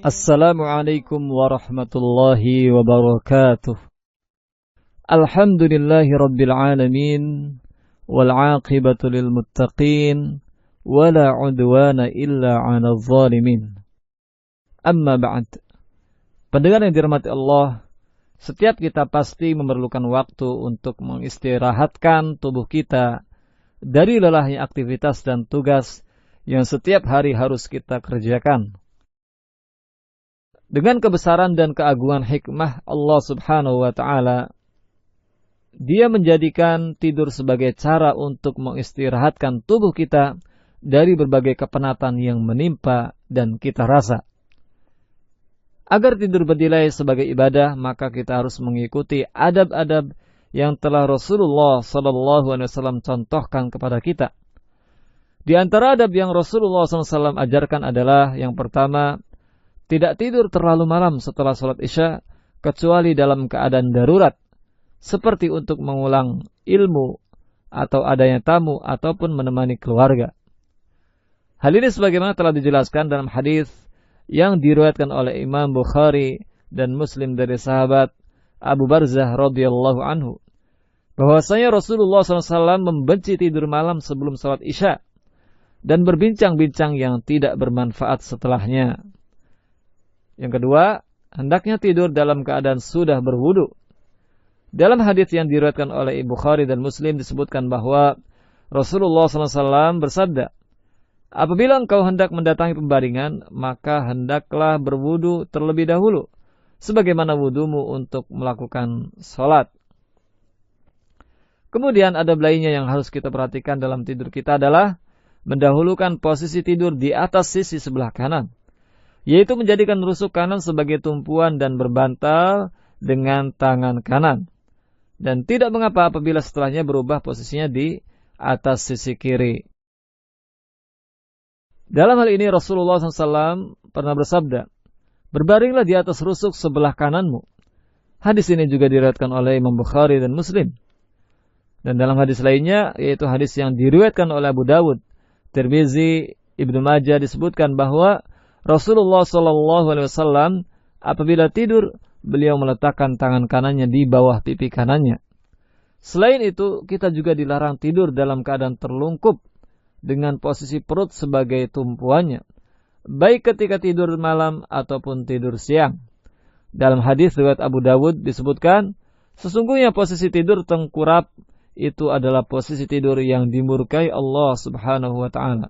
Assalamualaikum warahmatullahi wabarakatuh. Alhamdulillahi rabbil alamin, wal aqibatu lil muttaqin, wala udwana illa 'alal zalimin. Amma ba'd. Pendengar yang dirahmati Allah, setiap kita pasti memerlukan waktu untuk mengistirahatkan tubuh kita dari lelahnya aktivitas dan tugas yang setiap hari harus kita kerjakan. Dengan kebesaran dan keagungan hikmah Allah subhanahu wa ta'ala, Dia menjadikan tidur sebagai cara untuk mengistirahatkan tubuh kita dari berbagai kepenatan yang menimpa dan kita rasa. Agar tidur bernilai sebagai ibadah, maka kita harus mengikuti adab-adab yang telah Rasulullah SAW contohkan kepada kita. Di antara adab yang Rasulullah SAW ajarkan adalah yang pertama, tidak tidur terlalu malam setelah sholat isya, kecuali dalam keadaan darurat, seperti untuk mengulang ilmu, atau adanya tamu, ataupun menemani keluarga. Hal ini sebagaimana telah dijelaskan dalam hadis yang diriwayatkan oleh Imam Bukhari dan Muslim dari sahabat Abu Barzah radhiyallahu anhu, bahwasanya Rasulullah SAW membenci tidur malam sebelum sholat isya, dan berbincang-bincang yang tidak bermanfaat setelahnya. Yang kedua, hendaknya tidur dalam keadaan sudah berwudu. Dalam hadis yang diriwayatkan oleh Bukhari dan Muslim disebutkan bahwa Rasulullah SAW bersabda, apabila engkau hendak mendatangi pembaringan, maka hendaklah berwudu terlebih dahulu, sebagaimana wudumu untuk melakukan sholat. Kemudian adab lainnya yang harus kita perhatikan dalam tidur kita adalah mendahulukan posisi tidur di atas sisi sebelah kanan, yaitu menjadikan rusuk kanan sebagai tumpuan dan berbantal dengan tangan kanan. Dan tidak mengapa apabila setelahnya berubah posisinya di atas sisi kiri. Dalam hal ini Rasulullah SAW pernah bersabda, berbaringlah di atas rusuk sebelah kananmu. Hadis ini juga diriwayatkan oleh Imam Bukhari dan Muslim. Dan dalam hadis lainnya, yaitu hadis yang diriwayatkan oleh Abu Dawud, Tirmizi, Ibnu Majah, disebutkan bahwa Rasulullah SAW apabila tidur, beliau meletakkan tangan kanannya di bawah pipi kanannya. Selain itu, kita juga dilarang tidur dalam keadaan terlungkup dengan posisi perut sebagai tumpuannya, baik ketika tidur malam ataupun tidur siang. Dalam hadis riwayat Abu Dawud disebutkan, sesungguhnya posisi tidur tengkurap itu adalah posisi tidur yang dimurkai Allah Subhanahu wa ta'ala.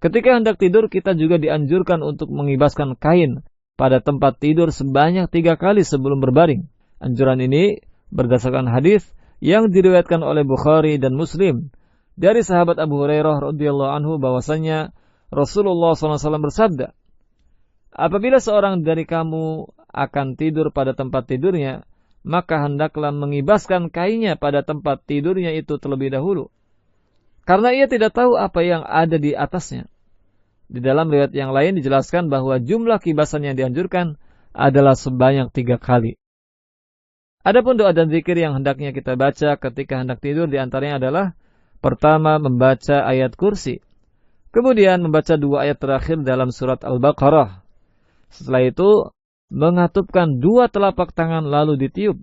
Ketika hendak tidur, kita juga dianjurkan untuk mengibaskan kain pada tempat tidur sebanyak 3 kali sebelum berbaring. Anjuran ini berdasarkan hadis yang diriwayatkan oleh Bukhari dan Muslim dari sahabat Abu Hurairah radhiyallahu anhu bahwasanya Rasulullah SAW bersabda, apabila seorang dari kamu akan tidur pada tempat tidurnya, maka hendaklah mengibaskan kainnya pada tempat tidurnya itu terlebih dahulu, karena ia tidak tahu apa yang ada di atasnya. Di dalam riwayat yang lain dijelaskan bahwa jumlah kibasan yang dianjurkan adalah sebanyak 3 kali. Adapun doa dan zikir yang hendaknya kita baca ketika hendak tidur diantaranya adalah pertama, membaca ayat kursi. Kemudian membaca 2 ayat terakhir dalam surat Al-Baqarah. Setelah itu, mengatupkan 2 telapak tangan lalu ditiup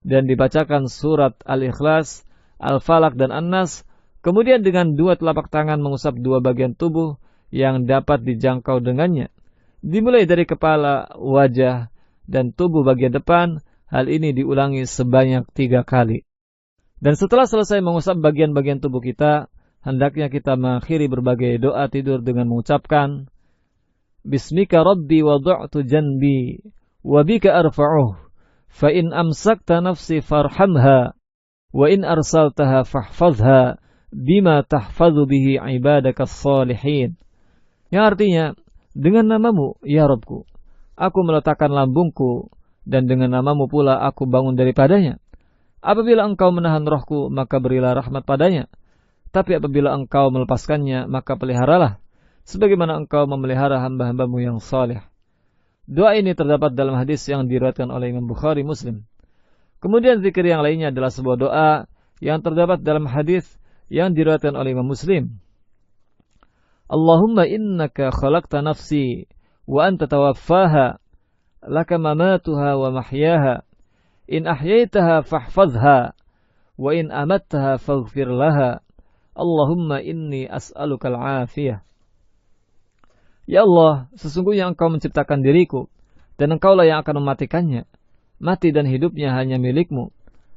dan dibacakan surat Al-Ikhlas, Al-Falaq dan An-Nas. Kemudian dengan 2 telapak tangan mengusap 2 bagian tubuh yang dapat dijangkau dengannya, dimulai dari kepala, wajah, dan tubuh bagian depan. Hal ini diulangi sebanyak 3 kali. Dan setelah selesai mengusap bagian-bagian tubuh kita, hendaknya kita mengakhiri berbagai doa tidur dengan mengucapkan, Bismika Rabbi wadu'tu janbi, wabika arfa'uh, fa in amsakta nafsi farhamha, wa in arsaltaha fahfazha, bima tahfadhu bihi ibadakas salihin. Yang artinya, dengan namamu, ya Rabbku, aku meletakkan lambungku, dan dengan namamu pula aku bangun daripadanya. Apabila engkau menahan rohku, maka berilah rahmat padanya. Tapi apabila engkau melepaskannya, maka peliharalah, sebagaimana engkau memelihara hamba-hambamu yang saleh. Doa ini terdapat dalam hadis yang diriwayatkan oleh Imam Bukhari Muslim. Kemudian zikir yang lainnya adalah sebuah doa yang terdapat dalam hadis yang diriwayatkan oleh Imam Muslim. Allahumma innaka khalaqta nafsi wa anta tawaffaha laka mamatuha wa mahyaha in ahyaitaha fahfazha wa in amattaha faghfir laha Allahumma inni as'aluka al-afiyah. Ya Allah, sesungguhnya Engkau menciptakan diriku dan Engkaulah yang akan mematikannya. Mati dan hidupnya hanya milik-Mu.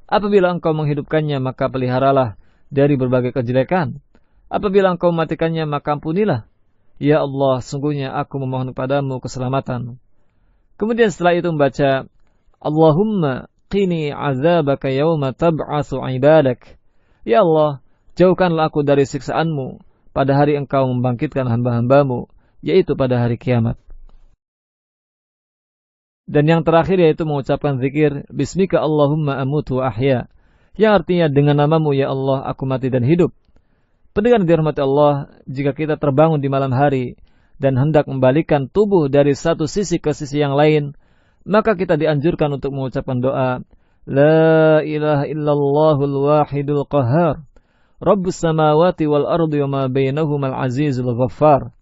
Apabila Engkau menghidupkannya, maka peliharalah dari berbagai kejelekan. Apabila Engkau mematikannya, maka ampunilah. Ya Allah, sungguhnya aku memohon kepadamu keselamatan. Kemudian setelah itu membaca Allahumma qini azabaka yawma tab'atsu ibadak. Ya Allah, jauhkanlah aku dari siksaanmu pada hari Engkau membangkitkan hamba-hambamu, yaitu pada hari kiamat. Dan yang terakhir yaitu mengucapkan zikir Bismika Allahumma amutu wa ahya, yang artinya dengan namamu ya Allah aku mati dan hidup. Pendengar dirahmati Allah, jika kita terbangun di malam hari dan hendak membalikkan tubuh dari satu sisi ke sisi yang lain, maka kita dianjurkan untuk mengucapkan doa La ilaha illallahul wahidul qahhar Rabbus samawati wal ardi wa ma bainahumal azizul ghaffar.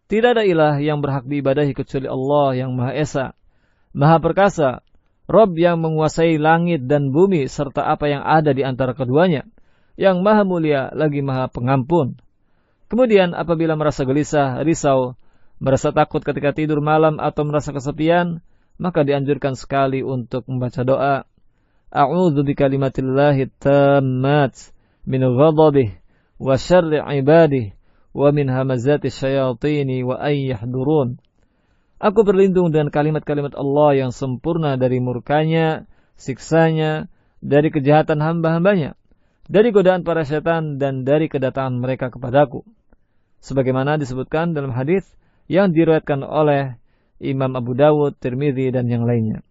Tidak ada ilah yang berhak diibadahi kecuali Allah yang Maha Esa, Maha Perkasa, Rabb yang menguasai langit dan bumi serta apa yang ada di antara keduanya, yang Maha Mulia lagi Maha Pengampun. Kemudian apabila merasa gelisah, risau, merasa takut ketika tidur malam atau merasa kesepian, maka dianjurkan sekali untuk membaca doa A'udzu bikalimatillahi tammat min ghadabih wa syarri ibadih wa min hamazati syayatini wa ayyahdurun. Aku berlindung dengan kalimat-kalimat Allah yang sempurna dari murkanya, siksanya, dari kejahatan hamba-hambanya, dari godaan para syaitan dan dari kedatangan mereka kepadaku. Sebagaimana disebutkan dalam hadis yang diriwayatkan oleh Imam Abu Dawud, Tirmidzi dan yang lainnya.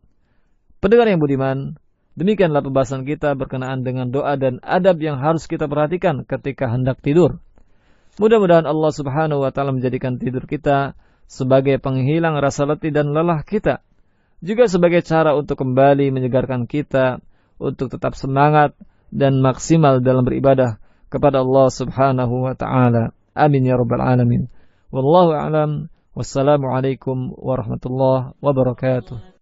Pendengar yang budiman, demikianlah pembahasan kita berkenaan dengan doa dan adab yang harus kita perhatikan ketika hendak tidur. Mudah-mudahan Allah Subhanahu wa taala menjadikan tidur kita sebagai penghilang rasa letih dan lelah kita, juga sebagai cara untuk kembali menyegarkan kita untuk tetap semangat dan maksimal dalam beribadah kepada Allah Subhanahu wa taala. Amin ya rabbal alamin. Wallahu a'lam. Wassalamualaikum warahmatullahi wabarakatuh.